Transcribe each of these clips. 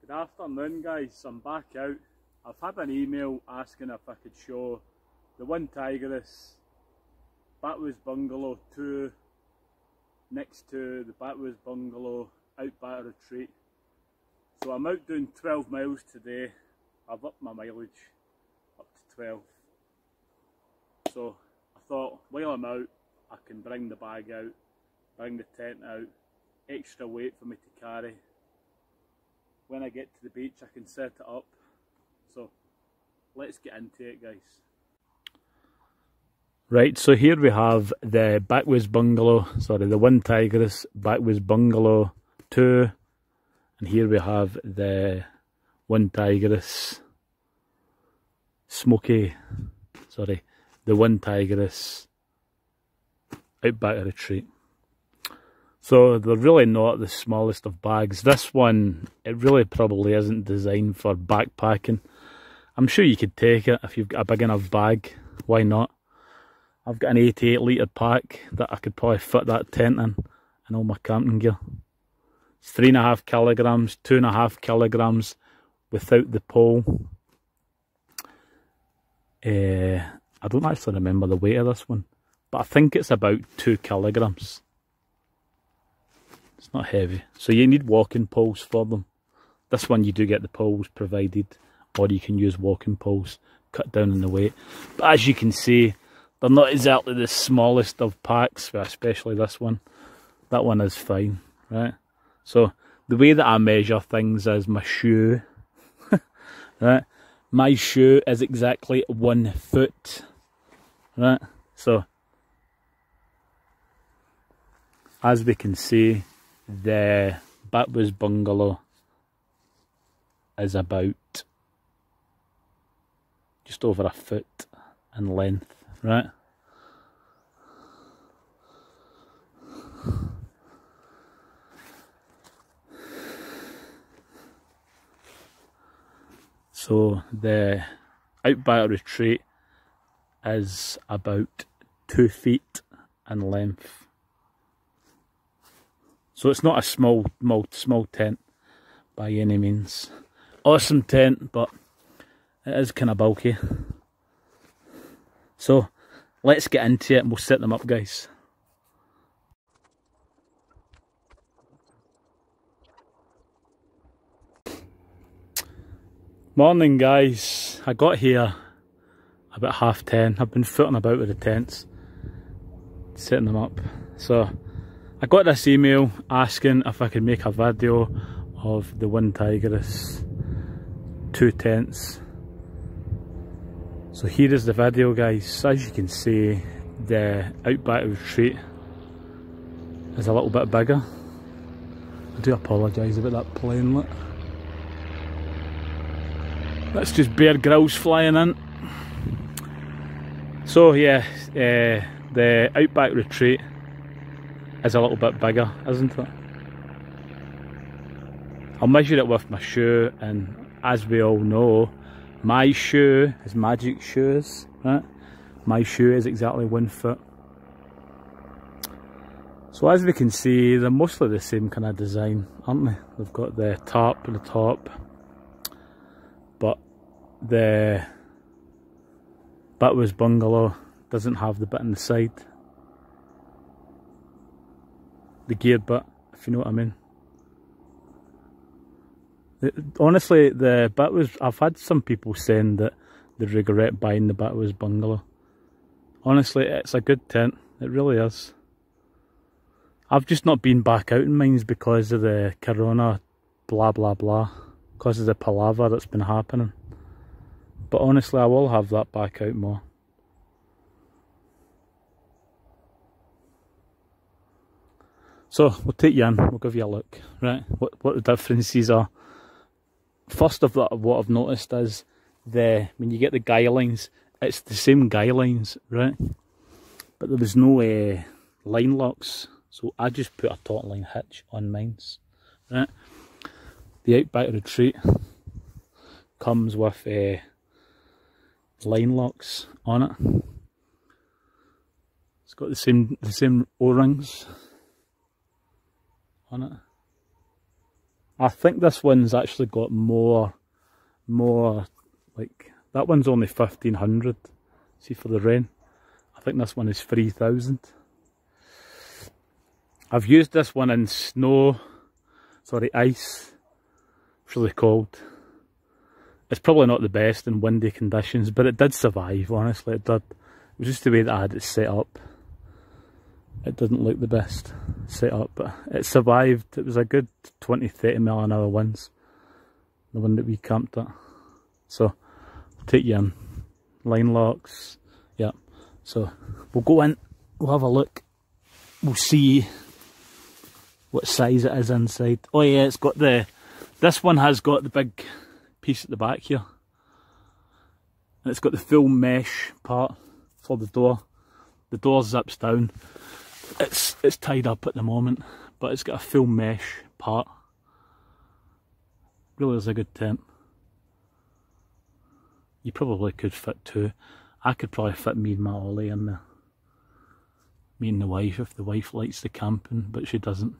Good afternoon guys, I'm back out. I've had an email asking if I could show the one Tigris Batwood's Bungalow 2 next to the Batwood's Bungalow Outback Retreat. So I'm out doing 12 miles today. I've upped my mileage up to 12. So I thought while I'm out I can bring the bag out, bring the tent out, extra weight for me to carry. When I get to the beach I can set it up. So let's get into it guys. Right, so here we have the Batwood's Bungalow, sorry, the one Tigris Batwood's Bungalow 2, and here we have the one Tigris the one Tigris Outback Retreat. So they're really not the smallest of bags. This one, it really probably isn't designed for backpacking. I'm sure you could take it if you've got a big enough bag, why not? I've got an 88 litre pack that I could probably fit that tent in and all my camping gear. It's 3.5 kilograms, 2.5 kilograms without the pole. I don't actually remember the weight of this one, but I think it's about 2 kilograms. It's not heavy, so you need walking poles for them. This one you do get the poles provided, or you can use walking poles, cut down on the weight. But as you can see, they're not exactly the smallest of packs, especially this one. That one is fine, right? So the way that I measure things is my shoe, right? My shoe is exactly 1 foot, right? So as we can see, the Batwood's Bungalow is about just over 1 foot in length, right? So the Outback Retreat is about 2 feet in length. So it's not a small tent by any means. Awesome tent, but it is kind of bulky. So let's get into it and we'll set them up guys. Morning guys, I got here about 10:30. I've been footing about with the tents, setting them up. So I got this email asking if I could make a video of the one Tigris 2 tents. So here is the video guys. As you can see, the Outback Retreat is a little bit bigger. I do apologise about that plane, look. That's just Bear Grylls flying in. So yeah, the Outback Retreat is a little bit bigger, isn't it? I'll measure it with my shoe, and as we all know, my shoe is magic shoes, right? My shoe is exactly 1 foot. So as we can see, they're mostly the same kind of design, aren't they? They've got the tarp at the top, but the Batwood's Bungalow doesn't have the bit on the side. The gear bit, if you know what I mean. Honestly, the Batwood's, I've had some people saying that they regret buying the Batwood's Bungalow. Honestly, it's a good tent, it really is. I've just not been back out in mines because of the corona blah blah blah, because of the palaver that's been happening. But honestly, I will have that back out more. So we'll take you in, we'll give you a look, right? What the differences are. First of all, what I've noticed is when you get the guy lines, it's the same guy lines, right? But there was no line locks, so I just put a taut line hitch on mines, right? The Outback Retreat comes with line locks on it. It's got the same O-rings on it. I think this one's actually got more, like, that one's only 1500. See, for the rain. I think this one is 3000. I've used this one in ice. It's really cold. It's probably not the best in windy conditions, but it did survive, honestly, it did. It was just the way that I had it set up. It didn't look the best set up, but it survived. It was a good 20-30 mile an hour winds, the one that we camped at. So, I'll take you in. Line locks, yeah. So, we'll go in, we'll have a look, we'll see what size it is inside. Oh yeah, it's got this one has got the big piece at the back here. And it's got the full mesh part for the door. The door zips down. It's tied up at the moment, but it's got a full mesh part. Really is a good tent. You probably could fit two. I could probably fit me and my Ollie in there. Me and the wife, if the wife likes the camping, but she doesn't.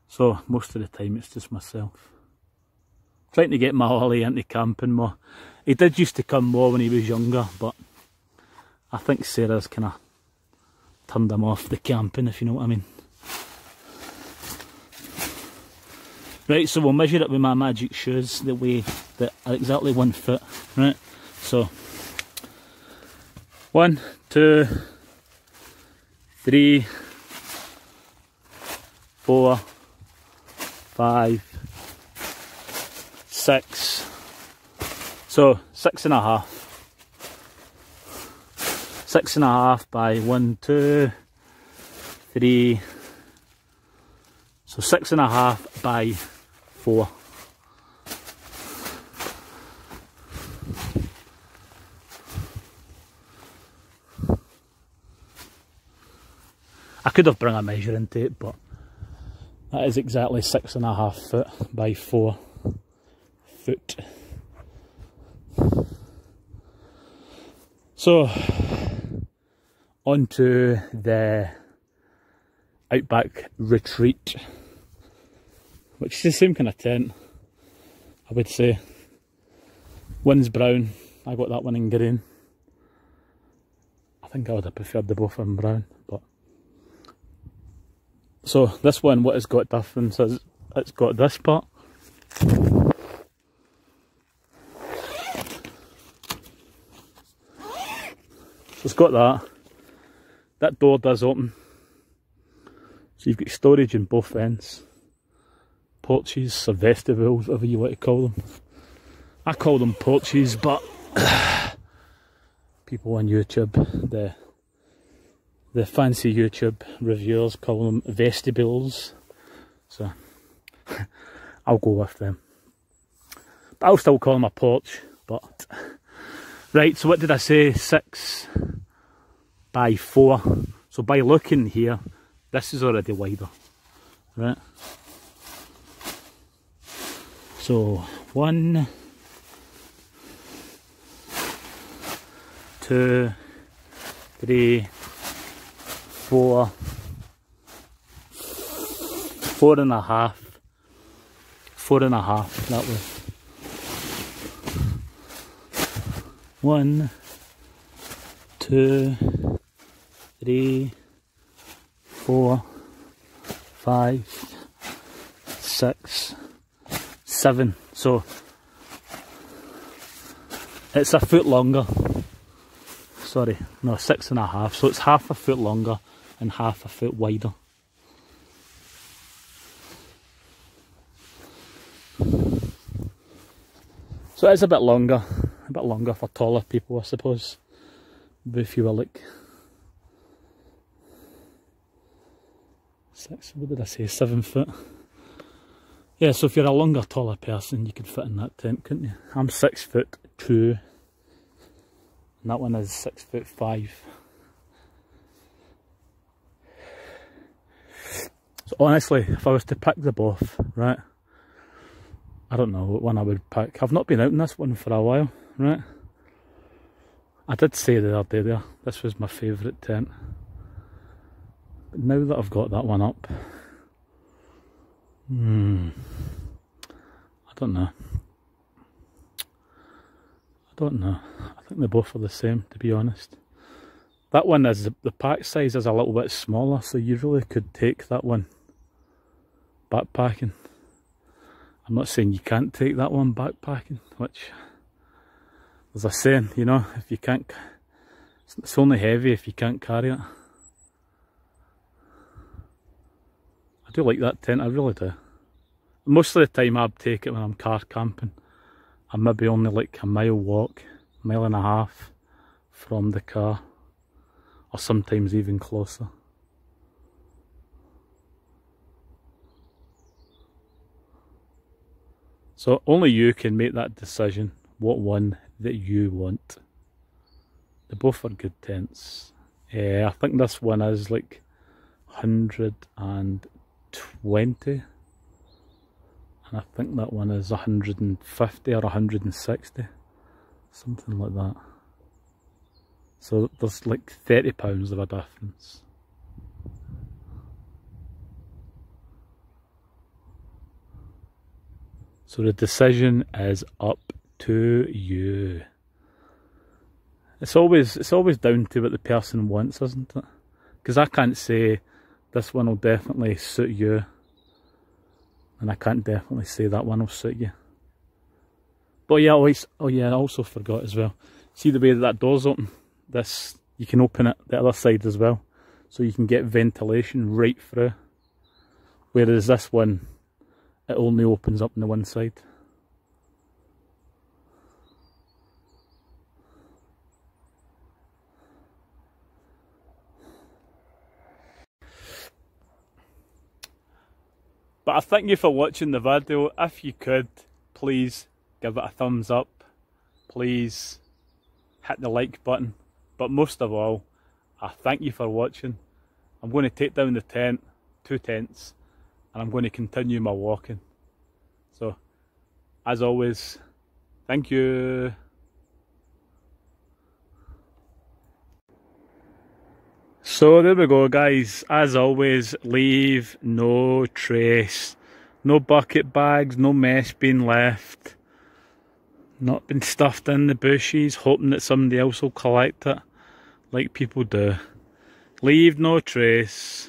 So most of the time it's just myself. Trying to get my Ollie into camping more. He did used to come more when he was younger, but I think Sarah's kind of turned him off the camping, if you know what I mean. Right, so we'll measure it with my magic shoes, the way that are exactly 1 foot, right? So 1, 2, 3, 4, 5, 6. So 6.5. 6.5 by 1, 2, 3. So 6.5 by 4. I could have brought a measuring tape, but that is exactly 6.5 foot by 4 foot. So, onto the Outback Retreat, which is the same kind of tent, I would say. One's brown, I got that one in green. I think I would have preferred the both in brown, but... So this one, what it's got difference is, it's got this part. So it's got that. That door does open. So you've got storage in both ends. Porches or vestibules, whatever you want to call them. I call them porches, but people on YouTube, the fancy YouTube reviewers call them vestibules. So I'll go with them. But I'll still call them a porch, but... Right, so what did I say? 6 by 4. So by looking here, this is already wider, right? So 1, 2, 3, 4, 4.5, 4.5 that way. 1, 2, 3, 4, 5, 6, 7. So it's a foot longer. Sorry, no, 6.5. So it's half a foot longer and half a foot wider. So it's a bit longer for taller people, I suppose. But if you were like 6, what did I say, 7 foot? Yeah, so if you're a longer, taller person, you could fit in that tent, couldn't you? I'm 6'2", and that one is 6'5". So honestly, if I was to pick the both, right, I don't know what one I would pick. I've not been out in this one for a while, right? I did say the other day there, this was my favourite tent. But now that I've got that one up, don't know. I don't know. I think they both are the same, to be honest. That one is, the pack size is a little bit smaller, so you really could take that one backpacking. I'm not saying you can't take that one backpacking, which, as I was saying, you know, if you can't, it's only heavy if you can't carry it. I do like that tent, I really do. Most of the time I'd take it when I'm car camping. I'm maybe only like a mile walk, mile and a half from the car, or sometimes even closer. So only you can make that decision, what one that you want. They both are good tents. I think this one is like 120. And I think that one is 150 or 160. Something like that. So there's like £30 of a difference. So the decision is up to you. It's always down to what the person wants, isn't it? Because I can't say this one will definitely suit you, and I can't definitely say that one will suit you. But yeah, oh yeah, I also forgot as well. See the way that door's open? This, you can open it the other side as well, so you can get ventilation right through. Whereas this one, it only opens up on the one side. But I thank you for watching the video. If you could, please give it a thumbs up. Please hit the like button. But most of all, I thank you for watching. I'm going to take down the tent, 2 tents, and I'm going to continue my walking. So, as always, thank you. So there we go, guys. As always, leave no trace. No bucket bags, no mesh being left. Not been stuffed in the bushes, hoping that somebody else will collect it, like people do. Leave no trace.